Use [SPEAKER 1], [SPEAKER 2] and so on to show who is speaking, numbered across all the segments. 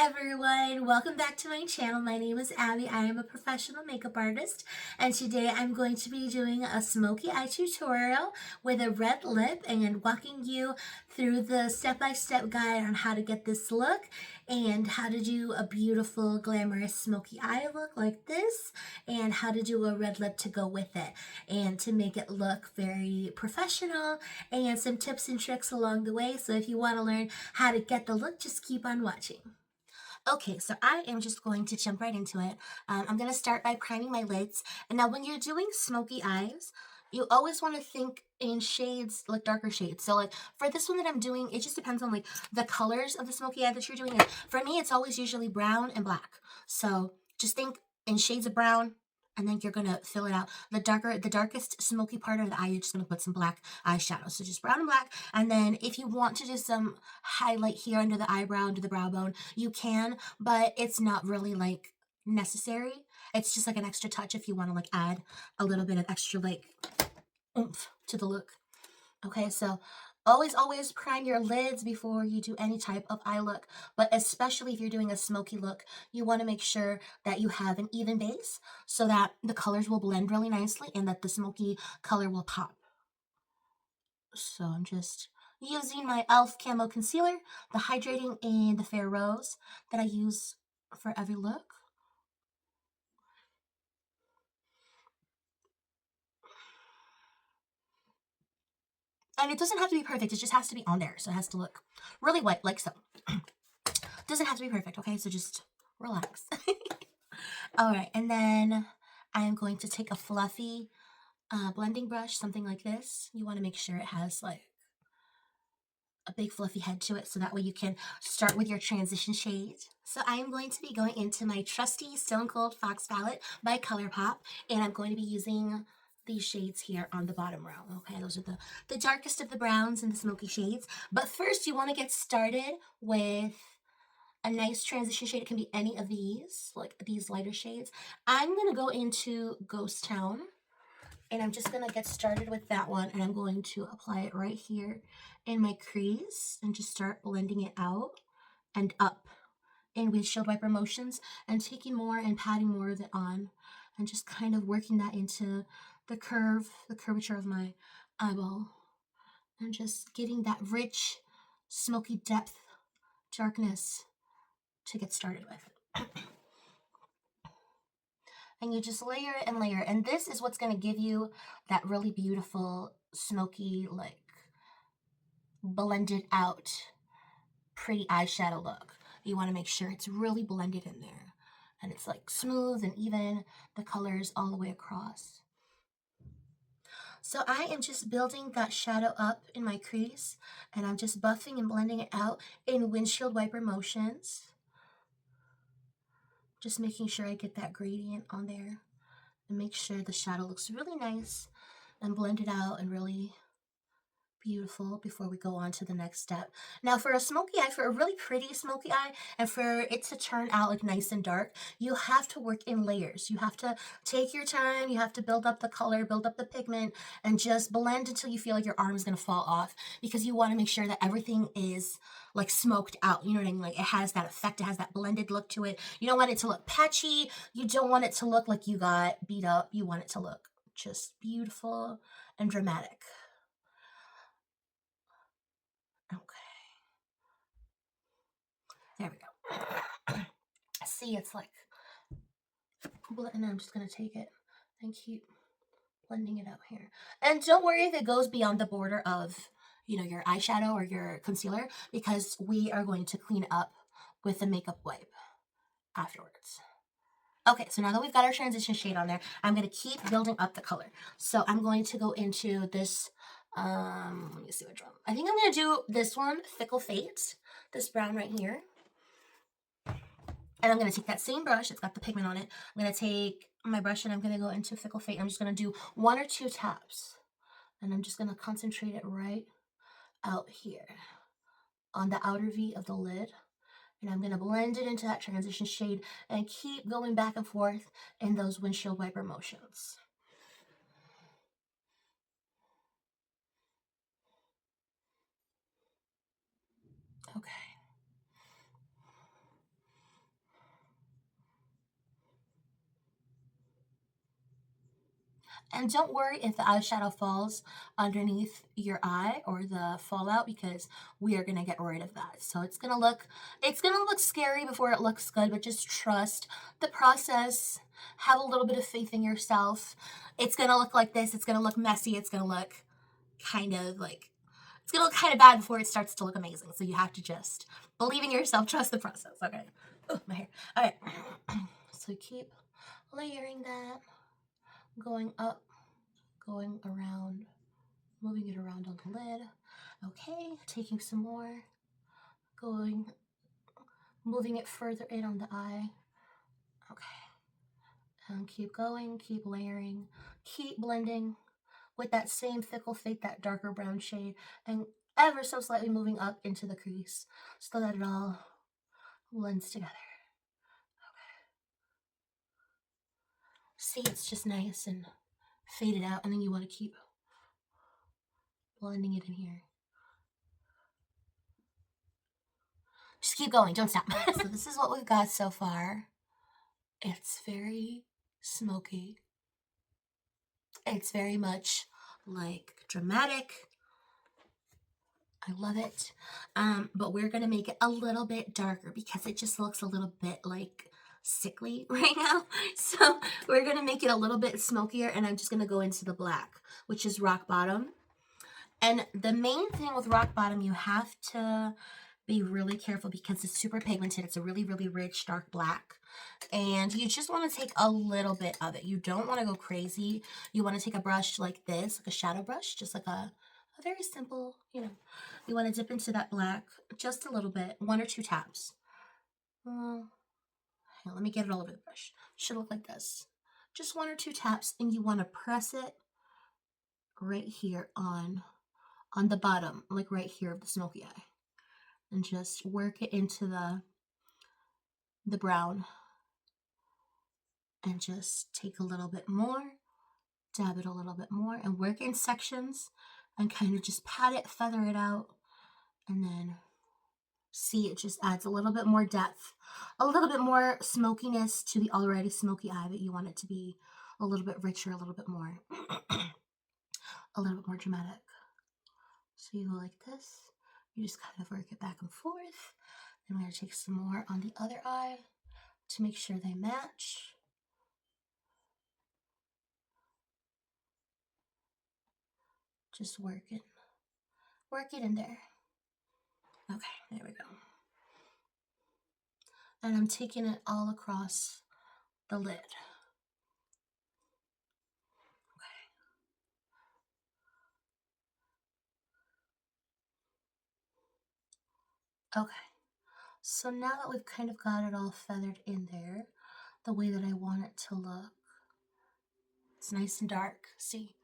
[SPEAKER 1] everyone, welcome back to my channel. My name is Abby. I am a professional makeup artist, and today I'm going to be doing a smoky eye tutorial with a red lip and walking you through the step-by-step guide on how to get this look and how to do a beautiful glamorous smoky eye look like this, and how to do a red lip to go with it and to make it look very professional, and some tips and tricks along the way. So if you want to learn how to get the look, just keep on watching. Okay, so I am just going to jump right into it. I'm going to start by priming my lids. And now when you're doing smoky eyes, you always want to think in shades, like darker shades. So like for this one that I'm doing, it just depends on like the colors of the smoky eye that you're doing. For me, it's always usually brown and black. So just think in shades of brown, and then you're gonna fill it out. The darkest smoky part of the eye, you're just gonna put some black eyeshadow. So just brown and black. And then if you want to do some highlight here under the eyebrow, under the brow bone, you can, but it's not really like necessary. It's just like an extra touch if you want to like add a little bit of extra like oomph to the look. Okay, so always prime your lids before you do any type of eye look, but especially if you're doing a smoky look, you want to make sure that you have an even base so that the colors will blend really nicely and that the smoky color will pop. So I'm just using my e.l.f. Camo Concealer, the Hydrating and the Fair Rose that I use for every look. And it doesn't have to be perfect, it just has to be on there. So it has to look really white, like so. Doesn't have to be perfect, okay? So just relax. Alright, and then I am going to take a fluffy blending brush, something like this. You want to make sure it has like a big fluffy head to it so that way you can start with your transition shade. So I am going to be going into my trusty Stone Cold Fox palette by ColourPop, and I'm going to be using these shades here on the bottom row. Okay, those are the darkest of the browns and the smoky shades. But first you want to get started with a nice transition shade. It can be any of these, like these lighter shades. I'm going to go into Ghost Town, and I'm just going to get started with that one, and I'm going to apply it right here in my crease and just start blending it out and up in windshield wiper motions and taking more and patting more of it on and just kind of working that into the curvature of my eyeball and just getting that rich, smoky depth, darkness to get started with. And you just layer it and layer it. And this is what's going to give you that really beautiful, smoky, like blended out, pretty eyeshadow look. You want to make sure it's really blended in there. And it's like smooth and even, the colors all the way across. So I am just building that shadow up in my crease, and I'm just buffing and blending it out in windshield wiper motions. Just making sure I get that gradient on there and make sure the shadow looks really nice and blended out and really beautiful before we go on to the next step. Now for a smoky eye, for a really pretty smoky eye, and for it to turn out like nice and dark, you have to work in layers. You have to take your time, you have to build up the color, build up the pigment, and just blend until you feel like your arm is going to fall off, because you want to make sure that everything is like smoked out. You know what I mean? Like it has that effect, it has that blended look to it. You don't want it to look patchy, you don't want it to look like you got beat up, you want it to look just beautiful and dramatic. Okay. There we go. See, it's like, and I'm just going to take it and keep blending it out here. And don't worry if it goes beyond the border of, you know, your eyeshadow or your concealer, because we are going to clean up with the makeup wipe afterwards. Okay, so now that we've got our transition shade on there, I'm going to keep building up the color. So I'm going to go into this, let me see which one. I think I'm going to do this one, Fickle Fate, this brown right here. And I'm going to take that same brush, it's got the pigment on it. I'm going to take my brush and I'm going to go into Fickle Fate. I'm just going to do 1 or 2 taps. And I'm just going to concentrate it right out here on the outer V of the lid. And I'm going to blend it into that transition shade and keep going back and forth in those windshield wiper motions. Okay. And don't worry if the eyeshadow falls underneath your eye or the fallout, because we are gonna get rid of that. So it's gonna look scary before it looks good, but just trust the process. Have a little bit of faith in yourself. It's gonna look like this. It's gonna look messy. It's gonna look kind of like, it's gonna look kind of bad before it starts to look amazing. So you have to just believe in yourself, trust the process. Okay. Oh, my hair. All right. So keep layering that, going up, going around, moving it around on the lid. Okay, taking some more, going, moving it further in on the eye. Okay. And keep going, keep layering, keep blending with that same Fickle Fate, that darker brown shade, and ever so slightly moving up into the crease so that it all blends together. Okay. See, it's just nice and faded out, and then you want to keep blending it in here. Just keep going, don't stop. So this is what we've got so far. It's very smoky. It's very much like dramatic. I love it. But we're going to make it a little bit darker because it just looks a little bit like sickly right now. So we're going to make it a little bit smokier, and I'm just going to go into the black, which is Rock Bottom. And the main thing with Rock Bottom, you have to be really careful because it's super pigmented. It's a really, really rich dark black. And you just want to take a little bit of it. You don't want to go crazy. You want to take a brush like this, like a shadow brush, just like a very simple, you want to dip into that black just a little bit, 1 or 2 taps. Let me get it all over the brush. Should look like this. Just 1 or 2 taps, and you want to press it right here on the bottom, like right here of the smoky eye. And just work it into the brown. And just take a little bit more, dab it a little bit more, and work in sections and kind of just pat it, feather it out, and then see, it just adds a little bit more depth, a little bit more smokiness to the already smoky eye, but you want it to be a little bit richer, a little bit more, a little bit more dramatic. So you go like this, you just kind of work it back and forth. Then we're going to take some more on the other eye to make sure they match. Just work it in there. Okay, there we go. And I'm taking it all across the lid. Okay. So now that we've kind of got it all feathered in there, the way that I want it to look, it's nice and dark, see?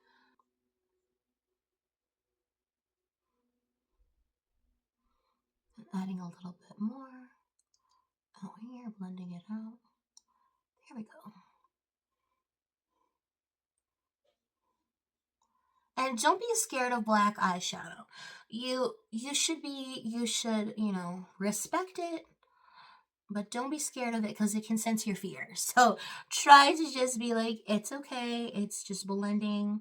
[SPEAKER 1] And adding a little bit more out here, blending it out. There we go. And don't be scared of black eyeshadow. You should, respect it, but don't be scared of it because it can sense your fear. So try to just be like, it's okay. It's just blending.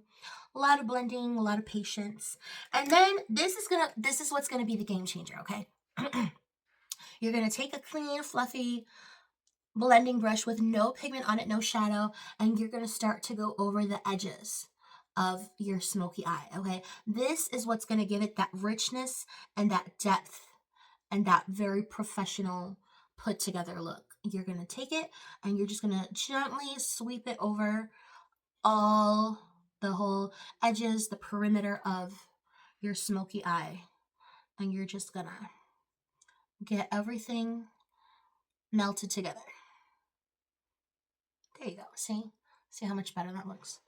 [SPEAKER 1] A lot of blending, a lot of patience. And then this is what's gonna be the game changer, okay? You're gonna take a clean, fluffy blending brush with no pigment on it, no shadow, and you're gonna start to go over the edges of your smoky eye, okay? This is what's gonna give it that richness and that depth and that very professional put together look. You're gonna take it and you're just gonna gently sweep it over the whole edges, the perimeter of your smoky eye. And you're just gonna get everything melted together. There you go, see how much better that looks.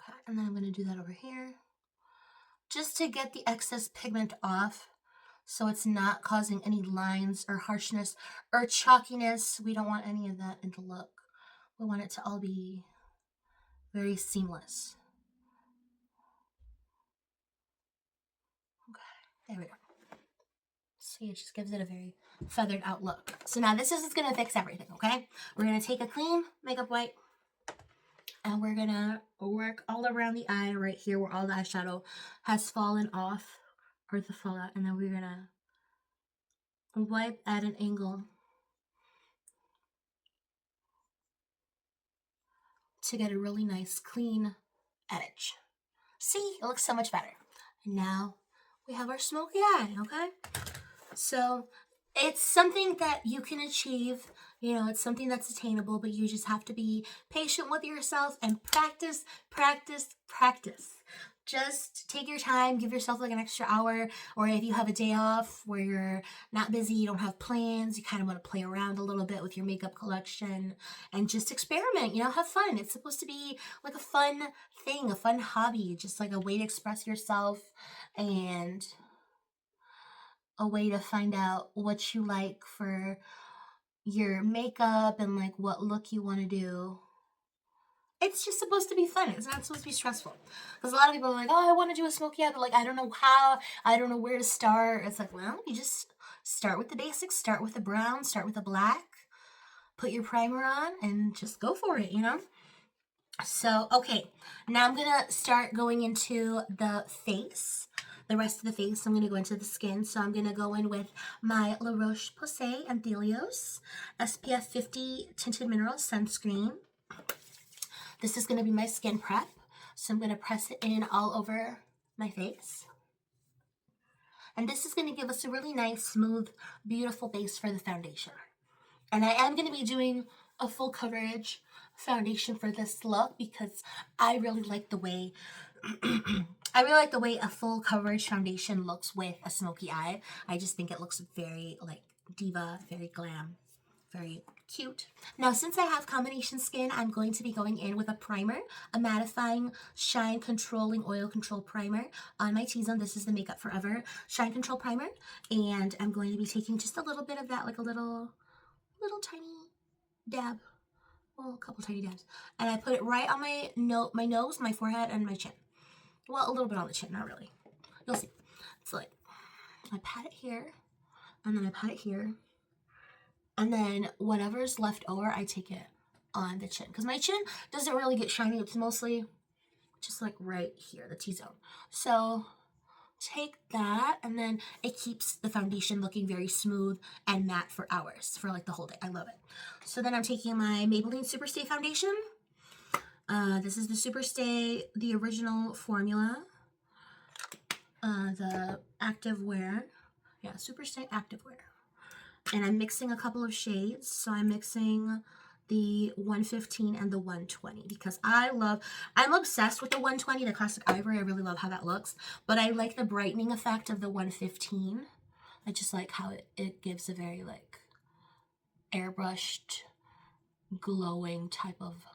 [SPEAKER 1] Okay, and then I'm gonna do that over here just to get the excess pigment off, so it's not causing any lines or harshness or chalkiness. We don't want any of that in the look. We want it to all be very seamless. Okay, there we go. See, it just gives it a very feathered out look. So now this is going to fix everything, okay? We're going to take a clean makeup wipe And we're gonna work all around the eye right here where all the eyeshadow has fallen off or the fallout. And then we're gonna wipe at an angle to get a really nice clean edge. See, it looks so much better. And now we have our smoky eye, okay? So it's something that you can achieve, you know, it's something that's attainable, but you just have to be patient with yourself and practice, practice, practice. Just take your time, give yourself like an extra hour, or if you have a day off where you're not busy, you don't have plans, you kind of want to play around a little bit with your makeup collection and just experiment, you know, have fun. It's supposed to be like a fun thing, a fun hobby, just like a way to express yourself and a way to find out what you like for your makeup and like what look you want to do. It's just supposed to be fun. It's not supposed to be stressful. Because a lot of people are like, oh, I want to do a smoky eye, but like, I don't know how, I don't know where to start. It's like, well, you just start with the basics, start with the brown, start with the black, put your primer on and just go for it, you know? So, okay, now I'm going to start going into the face. The rest of the face, I'm going to go into the skin. So I'm going to go in with my La Roche-Posay Anthelios SPF 50 Tinted Mineral Sunscreen. This is going to be my skin prep. So I'm going to press it in all over my face. And this is going to give us a really nice, smooth, beautiful base for the foundation. And I am going to be doing a full coverage foundation for this look because I really like the way a full coverage foundation looks with a smoky eye. I just think it looks very like diva, very glam, very cute. Now, since I have combination skin, I'm going to be going in with a primer, a mattifying shine controlling oil control primer on my T-zone. This is the Makeup Forever Shine Control Primer. And I'm going to be taking just a little bit of that, like a little tiny dab. Well, a couple tiny dabs. And I put it right on my nose, my forehead, and my chin. Well, a little bit on the chin, not really. You'll see. It's like, I pat it here, and then I pat it here. And then whatever's left over, I take it on the chin. Because my chin doesn't really get shiny. It's mostly just like right here, the T-zone. So take that, and then it keeps the foundation looking very smooth and matte for hours, for like the whole day. I love it. So then I'm taking my Maybelline Superstay foundation. This is the Superstay, the original formula, the active wear. Yeah, Superstay active wear. And I'm mixing a couple of shades. So I'm mixing the 115 and the 120 because I'm obsessed with the 120, the classic ivory. I really love how that looks, but I like the brightening effect of the 115. I just like how it gives a very like airbrushed, glowing type of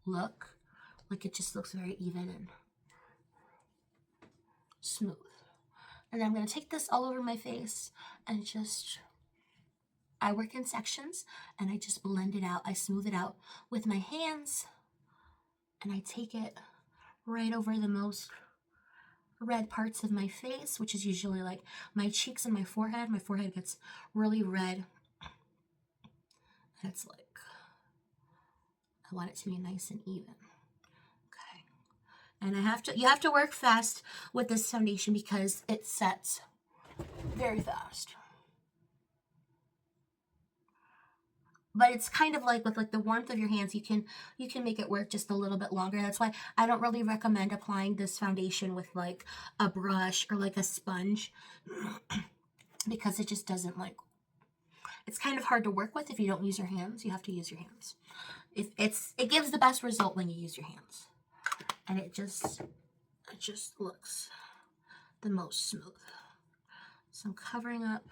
[SPEAKER 1] look. Like it just looks very even and smooth. And I'm going to take this all over my face and I work in sections and I just blend it out. I smooth it out with my hands and I take it right over the most red parts of my face, which is usually like my cheeks and my forehead. My forehead gets really red. And it's like, I want it to be nice and even. Okay. And you have to work fast with this foundation because it sets very fast. But it's kind of like with like the warmth of your hands, you can make it work just a little bit longer. That's why I don't really recommend applying this foundation with like a brush or like a sponge because it just doesn't like, it's kind of hard to work with if you don't use your hands. You have to use your hands. It gives the best result when you use your hands. And it just looks the most smooth. So I'm covering up.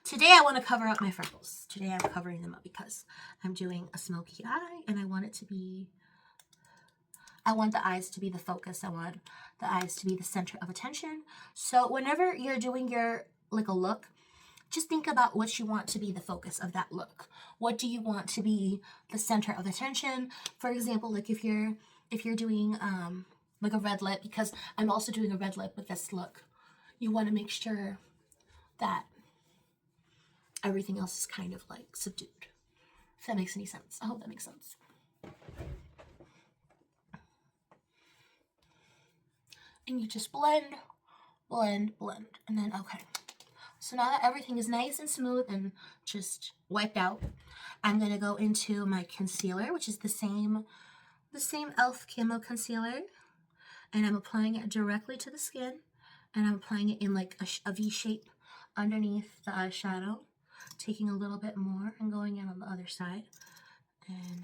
[SPEAKER 1] Today I want to cover up my freckles. Today I'm covering them up because I'm doing a smoky eye and I want the eyes to be the focus. I want the eyes to be the center of attention. So whenever you're doing your like a look, just think about what you want to be the focus of that look. What do you want to be the center of attention? For example, like if you're doing like a red lip, because I'm also doing a red lip with this look, you want to make sure that everything else is kind of like subdued. If that makes any sense. I hope that makes sense. And you just blend, blend, blend. And then, okay. So now that everything is nice and smooth and just wiped out, I'm going to go into my concealer, which is the same e.l.f. Camo Concealer. And I'm applying it directly to the skin. And I'm applying it in like a V shape underneath the eyeshadow. Taking a little bit more and going in on the other side. And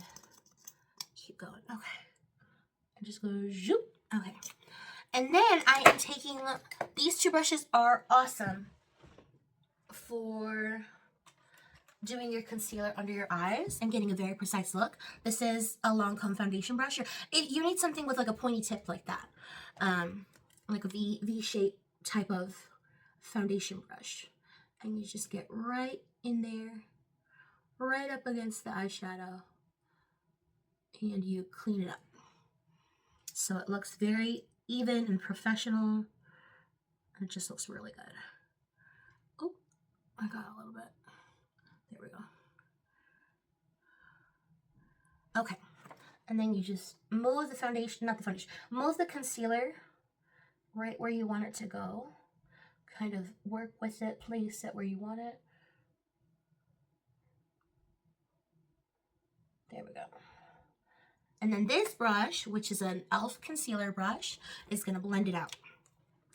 [SPEAKER 1] keep going. Okay. And just go zoop. Okay. And then I am taking, these two brushes are awesome for doing your concealer under your eyes and getting a very precise look. This is a Lancome foundation brush. You need something with like a pointy tip like that. Like a V-shape type of foundation brush. And you just get right in there, right up against the eyeshadow, and you clean it up. So it looks very even and professional. It just looks really good. Oh, I got a little bit. There we go. Okay. And then you just move the foundation, not the foundation, move the concealer right where you want it to go. Kind of work with it, place it where you want it. There we go. And then this brush, which is an e.l.f. concealer brush, is going to blend it out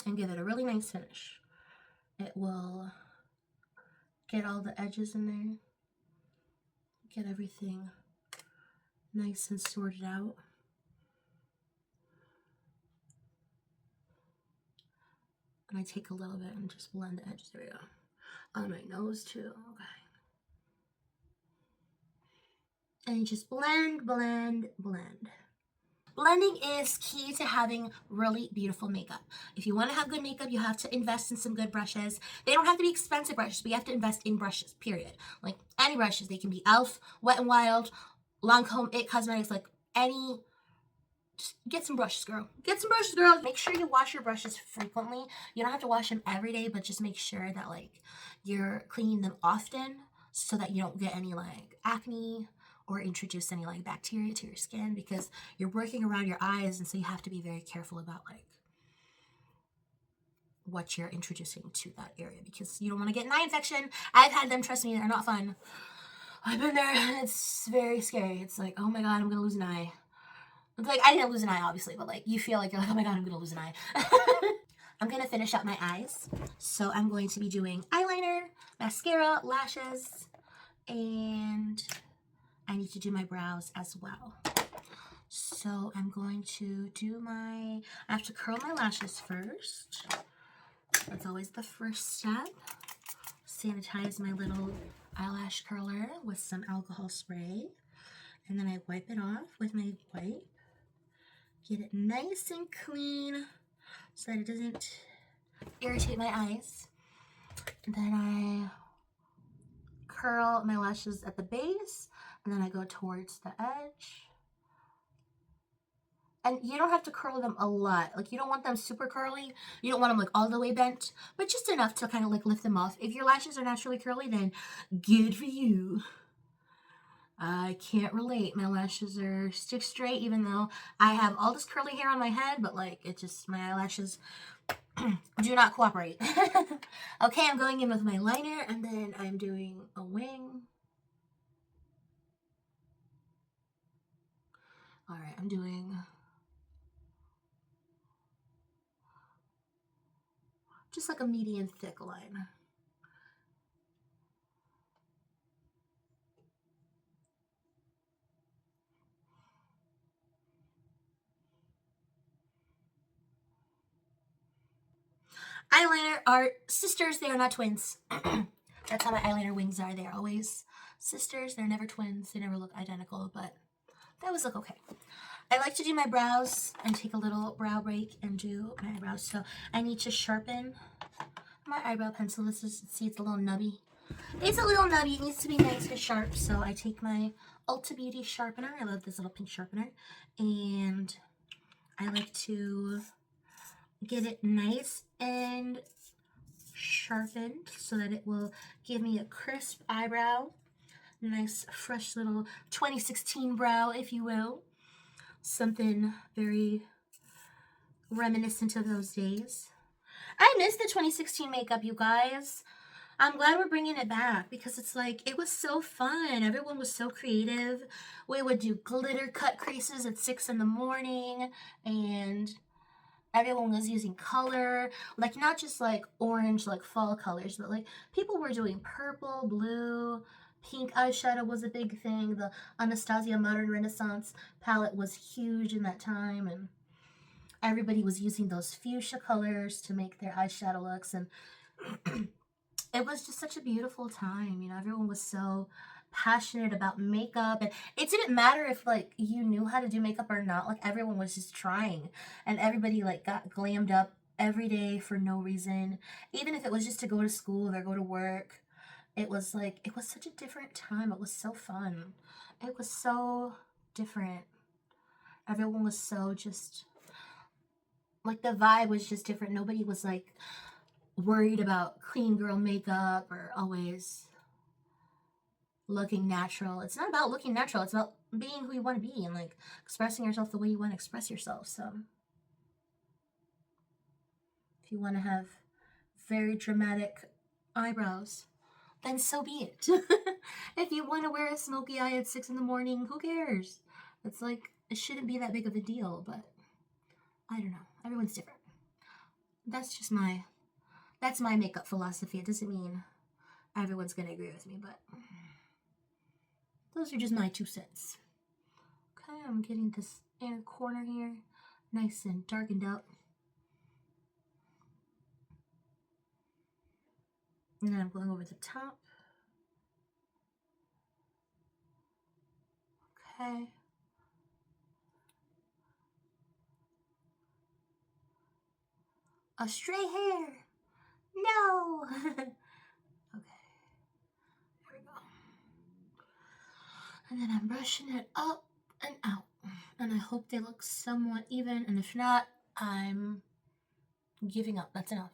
[SPEAKER 1] and give it a really nice finish. It will get all the edges in there, get everything nice and sorted out. And I take a little bit and just blend the edges. There we go. On my nose too. Okay. And you just blend, blend, blend. Blending is key to having really beautiful makeup. If you want to have good makeup, you have to invest in some good brushes. They don't have to be expensive brushes, but you have to invest in brushes, period. Like any brushes. They can be e.l.f., Wet n Wild, Lancome, It Cosmetics, like any. Just get some brushes, girl. Get some brushes, girl. Make sure you wash your brushes frequently. You don't have to wash them every day, but just make sure that like you're cleaning them often so that you don't get any like acne or introduce any like bacteria to your skin, because you're working around your eyes, and so you have to be very careful about like what you're introducing to that area, because you don't want to get an eye infection. I've had them, trust me, they're not fun. I've been there. It's very scary. It's like, oh my god, I'm gonna lose an eye. Like, I didn't lose an eye, obviously, but like you feel like you're like, oh my god, I'm gonna lose an eye. I'm gonna finish up my eyes, so I'm going to be doing eyeliner, mascara, lashes, and I need to do my brows as well. So I'm going to do I have to curl my lashes first. That's always the first step. Sanitize my little eyelash curler with some alcohol spray. And then I wipe it off with my wipe. Get it nice and clean so that it doesn't irritate my eyes. And then I curl my lashes at the base, and then I go towards the edge. And you don't have to curl them a lot. Like, you don't want them super curly. You don't want them like all the way bent, but just enough to kind of like lift them off. If your lashes are naturally curly, then good for you. I can't relate. My lashes are stick straight, even though I have all this curly hair on my head, but like it just, my eyelashes do not cooperate. Okay, I'm going in with my liner, and then I'm doing a wing. All right, I'm doing just like a medium thick line. Eyeliner are sisters, they are not twins. That's how my eyeliner wings are. They're always sisters. They're never twins. They never look identical, but that was look okay. I like to do my brows and take a little brow break and do my eyebrows. So I need to sharpen my eyebrow pencil. This is, see, it's a little nubby. It's a little nubby. It needs to be nice and sharp. So I take my Ulta Beauty sharpener. I love this little pink sharpener. And I like to get it nice and sharpened so that it will give me a crisp eyebrow. Nice, fresh little 2016 brow, if you will. Something very reminiscent of those days. I miss the 2016 makeup, you guys. I'm glad we're bringing it back because it's like, it was so fun. Everyone was so creative. We would do glitter cut creases at 6 in the morning, and everyone was using color, like not just like orange, like fall colors, but like people were doing purple, blue, pink eyeshadow was a big thing. The Anastasia Modern Renaissance palette was huge in that time, and everybody was using those fuchsia colors to make their eyeshadow looks, and it was just such a beautiful time. You know, everyone was so passionate about makeup, and it didn't matter if like you knew how to do makeup or not. Like everyone was just trying, and everybody like got glammed up every day for no reason, even if it was just to go to school or go to work. It was like, it was such a different time. It was so fun. It was so different. Everyone was so just like, the vibe was just different. Nobody was like worried about clean girl makeup or always looking natural. It's not about looking natural. It's about being who you want to be and like expressing yourself the way you want to express yourself. So if you want to have very dramatic eyebrows, then so be it. If you want to wear a smoky eye at 6 in the morning, who cares? It's like, it shouldn't be that big of a deal, but I don't know. Everyone's different. That's my makeup philosophy. It doesn't mean everyone's going to agree with me, but those are just my 2 cents. Okay, I'm getting this inner corner here nice and darkened up. And then I'm going over the top. Okay. A stray hair! No! Okay. There we go. And then I'm brushing it up and out. And I hope they look somewhat even, and if not, I'm giving up. That's enough.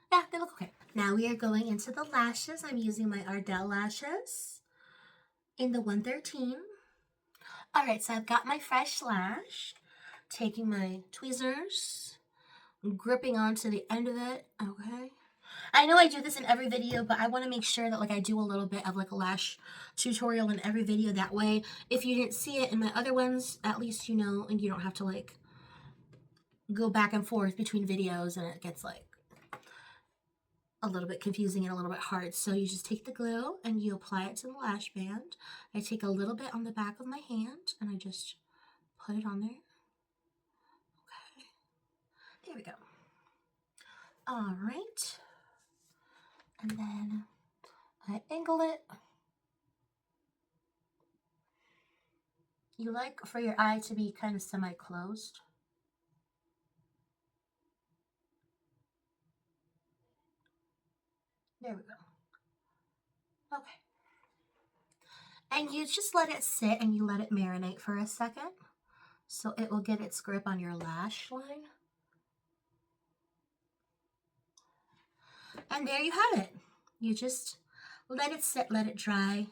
[SPEAKER 1] Yeah, they look okay. Now we are going into the lashes. I'm using my Ardell lashes in the 113. Alright, so I've got my fresh lash. Taking my tweezers, gripping onto the end of it. Okay. I know I do this in every video, but I want to make sure that like I do a little bit of like a lash tutorial in every video. That way, if you didn't see it in my other ones, at least you know, and you don't have to like go back and forth between videos and it gets like a little bit confusing and a little bit hard. So you just take the glue and you apply it to the lash band. I take a little bit on the back of my hand and I just put it on there. Okay. There we go. All right. And then I angle it. You like for your eye to be kind of semi-closed. There we go. Okay. And you just let it sit and you let it marinate for a second. So it will get its grip on your lash line. And there you have it. You just let it sit, let it dry.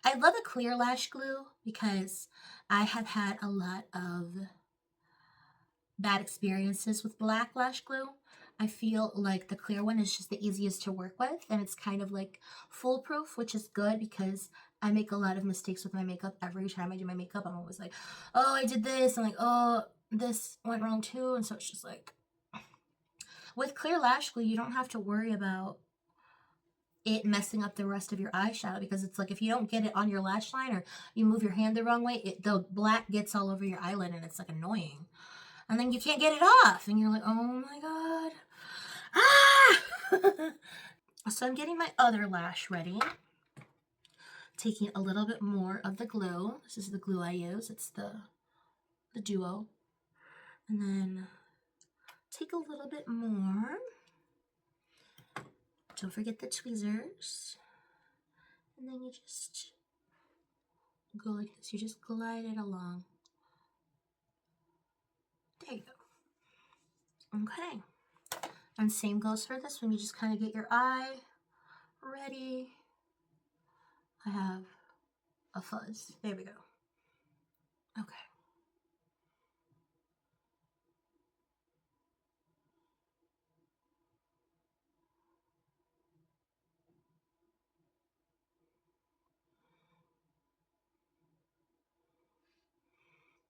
[SPEAKER 1] I love a clear lash glue because I have had a lot of bad experiences with black lash glue. I feel like the clear one is just the easiest to work with, and it's kind of like foolproof, which is good because I make a lot of mistakes with my makeup. Every time I do my makeup, I'm always like, oh, I did this, and like, oh, this went wrong too, and so it's just like, with clear lash glue, you don't have to worry about it messing up the rest of your eyeshadow, because it's like if you don't get it on your lash line or you move your hand the wrong way, the black gets all over your eyelid and it's like annoying. And then you can't get it off and you're like, oh my god. Ah! So I'm getting my other lash ready. Taking a little bit more of the glue. This is the glue I use. It's the Duo. And then take a little bit more. Don't forget the tweezers. And then you just go like this. You just glide it along. There you go. Okay. And same goes for this one. You just kind of get your eye ready. I have a fuzz. There we go. Okay.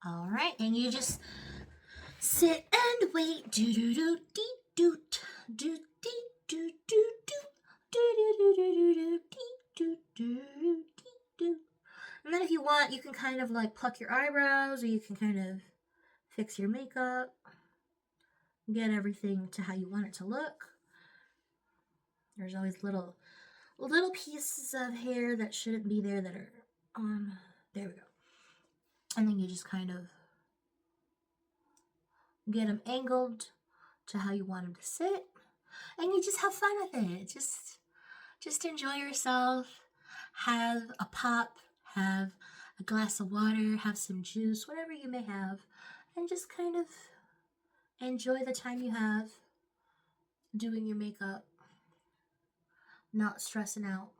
[SPEAKER 1] All right, and you just sit and wait. Do do do dee doot. Do dee do do do. Do do do do do do dee do do dee do. And then if you want, you can kind of like pluck your eyebrows, or you can kind of fix your makeup. Get everything to how you want it to look. There's always little pieces of hair that shouldn't be there that are on. There we go. And then you just kind of get them angled to how you want them to sit. And you just have fun with it. Just enjoy yourself. Have a pop. Have a glass of water. Have some juice. Whatever you may have. And just kind of enjoy the time you have doing your makeup. Not stressing out.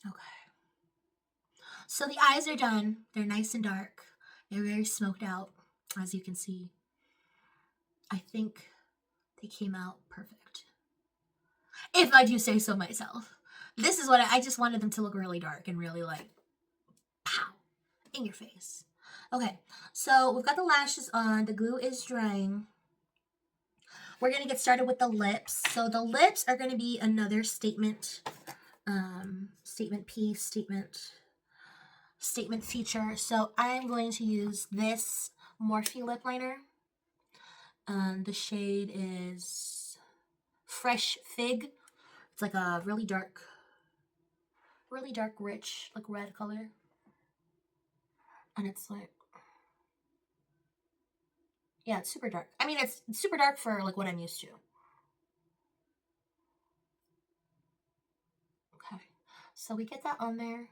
[SPEAKER 1] Okay. So the eyes are done. They're nice and dark. They're very smoked out, as you can see. I think they came out perfect. If I do say so myself. This is what I just wanted them to look really dark and really like, pow, in your face. Okay, so we've got the lashes on. The glue is drying. We're going to get started with the lips. So the lips are going to be another statement piece, statement feature. So I'm going to use this Morphe lip liner. The shade is Fresh Fig. It's like a really dark, rich, like red color. And it's like, yeah, it's super dark. I mean, it's super dark for like what I'm used to. Okay, so we get that on there.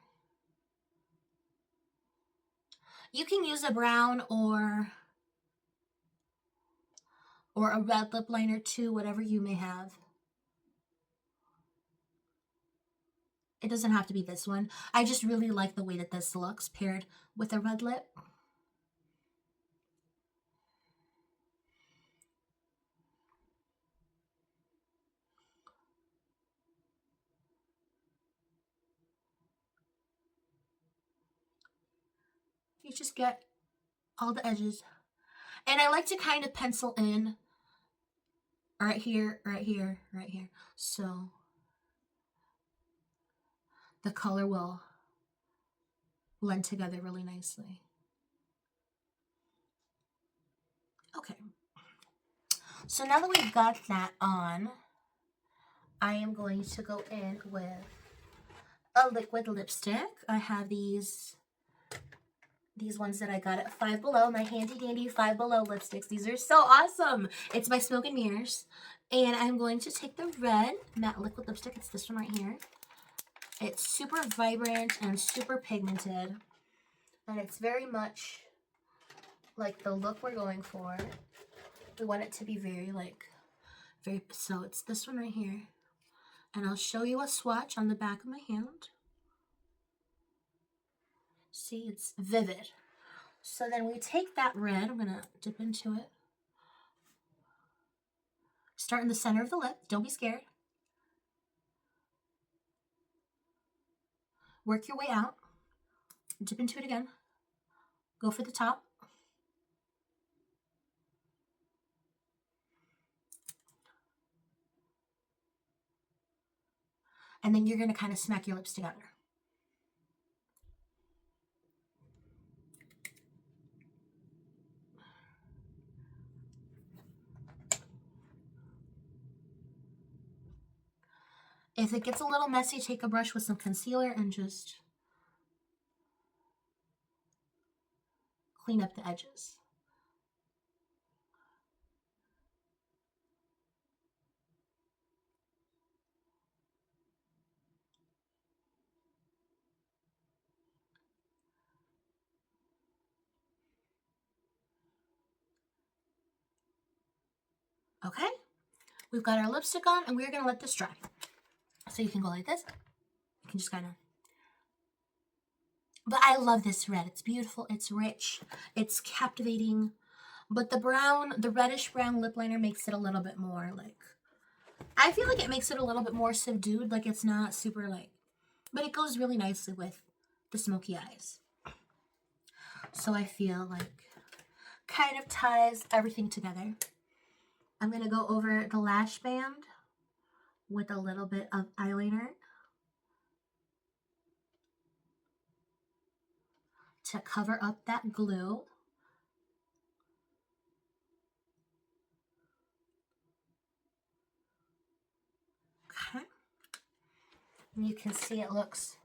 [SPEAKER 1] You can use a brown or a red lip liner too, whatever you may have. It doesn't have to be this one. I just really like the way that this looks paired with a red lip. You just get all the edges. And I like to kind of pencil in right here, right here, right here. So the color will blend together really nicely. Okay. So now that we've got that on, I am going to go in with a liquid lipstick. I have these ones that I got at Five Below, my handy dandy Five Below lipsticks. These are so awesome. It's by Smoke and Mirrors. And I'm going to take the red matte liquid lipstick. It's this one right here. It's super vibrant and super pigmented. And it's very much like the look we're going for. We want it to be very so it's this one right here. And I'll show you a swatch on the back of my hand. See, it's vivid. So then we take that red, I'm gonna dip into it. Start in the center of the lip, don't be scared. Work your way out, dip into it again. Go for the top. And then you're gonna kind of smack your lips together. If it gets a little messy, take a brush with some concealer and just clean up the edges. Okay, we've got our lipstick on and we're gonna let this dry. So you can go like this. You can just kind of, but I love this red. It's beautiful, it's rich, it's captivating. But the reddish brown lip liner makes it a little bit more like, I feel like it makes it a little bit more subdued. Like it's not super like, but it goes really nicely with the smoky eyes. So I feel like kind of ties everything together. I'm going to go over the lash band with a little bit of eyeliner to cover up that glue. Okay. And you can see it looks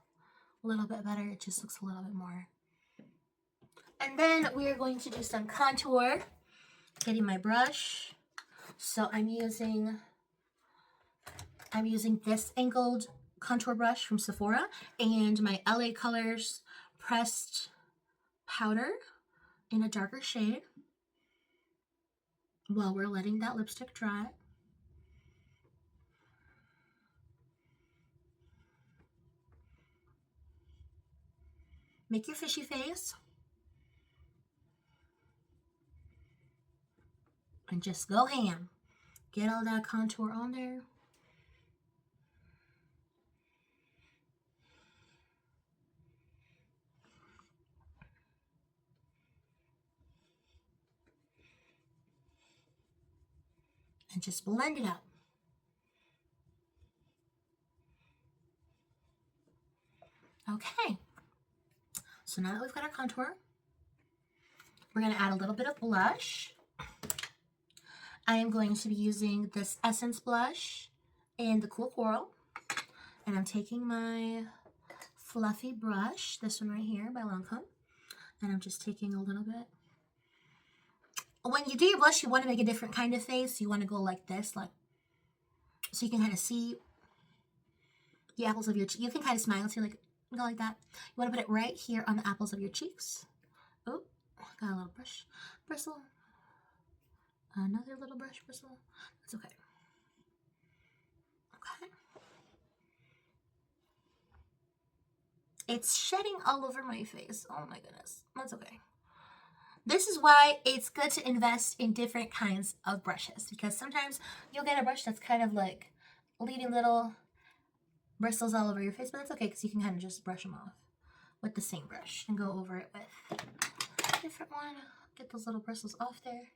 [SPEAKER 1] a little bit better. It just looks a little bit more. And then we are going to do some contour. Getting my brush. So I'm using this angled contour brush from Sephora and my LA Colors pressed powder in a darker shade while we're letting that lipstick dry. Make your fishy face. And just go ham. Get all that contour on there. And just blend it out. Okay. So now that we've got our contour, we're going to add a little bit of blush. I am going to be using this Essence blush in the Cool Coral. And I'm taking my fluffy brush, this one right here by Lancome, and I'm just taking a little bit. When you do your blush, you want to make a different kind of face. You want to go like this, like, so you can kind of see the apples of your cheek. You can kind of smile too, like, go like that. You want to put it right here on the apples of your cheeks. Oh, got a little brush bristle. Another little brush bristle. That's okay. Okay. It's shedding all over my face. Oh my goodness. That's okay. This is why it's good to invest in different kinds of brushes, because sometimes you'll get a brush that's kind of like leaving little bristles all over your face, but that's okay because you can kind of just brush them off with the same brush and go over it with a different one. Get those little bristles off there.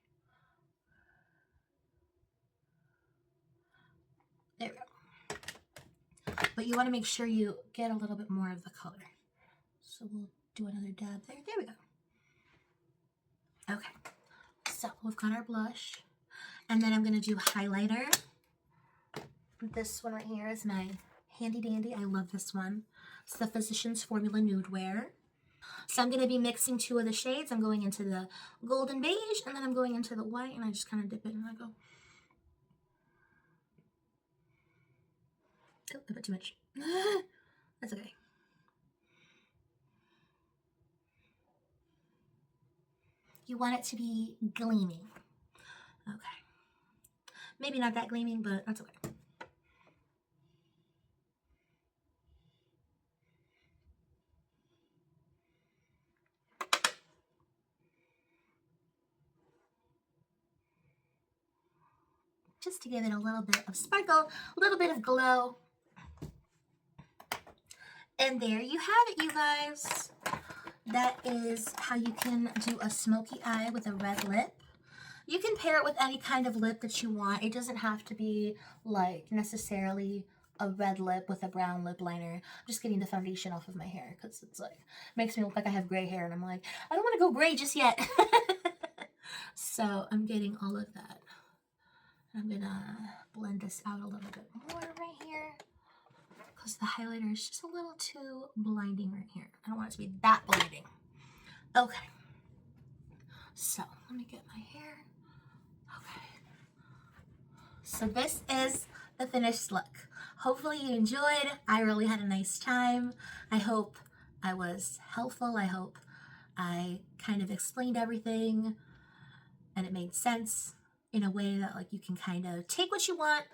[SPEAKER 1] There we go. But you want to make sure you get a little bit more of the color. So we'll do another dab there. There we go. Okay, so we've got our blush, and then I'm going to do highlighter. This one right here is my handy dandy. I love this one. It's the Physicians Formula Nude Wear. So I'm going to be mixing two of the shades. I'm going into the golden beige, and then I'm going into the white, and I just kind of dip it, and I go. Oh, I put too much. That's okay. You want it to be gleaming. Okay. Maybe not that gleaming, but that's okay. Just to give it a little bit of sparkle, a little bit of glow. And there you have it, you guys. That is how you can do a smoky eye with a red lip. You can pair it with any kind of lip that you want. It doesn't have to be like necessarily a red lip with a brown lip liner. I'm just getting the foundation off of my hair because it's like, makes me look like I have gray hair, and I'm like, I don't want to go gray just yet. So I'm getting all of that. I'm gonna blend this out a little bit more right here because the highlighter is just a little too blinding right here. I don't want it to be that blinding. Okay. So let me get my hair. Okay. So this is the finished look. Hopefully you enjoyed. I really had a nice time. I hope I was helpful. I hope I kind of explained everything and it made sense in a way that like you can kind of take what you want,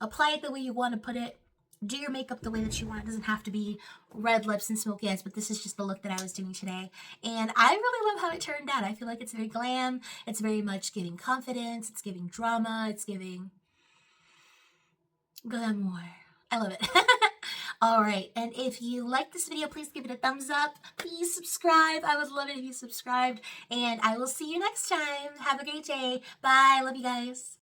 [SPEAKER 1] apply it the way you want to put it, do your makeup the way that you want. It doesn't have to be red lips and smoky eyes, but this is just the look that I was doing today. And I really love how it turned out. I feel like it's very glam. It's very much giving confidence. It's giving drama. It's giving glamour. I love it. All right, and if you like this video, please give it a thumbs up. Please subscribe. I would love it if you subscribed, and I will see you next time. Have a great day. Bye. Love you guys.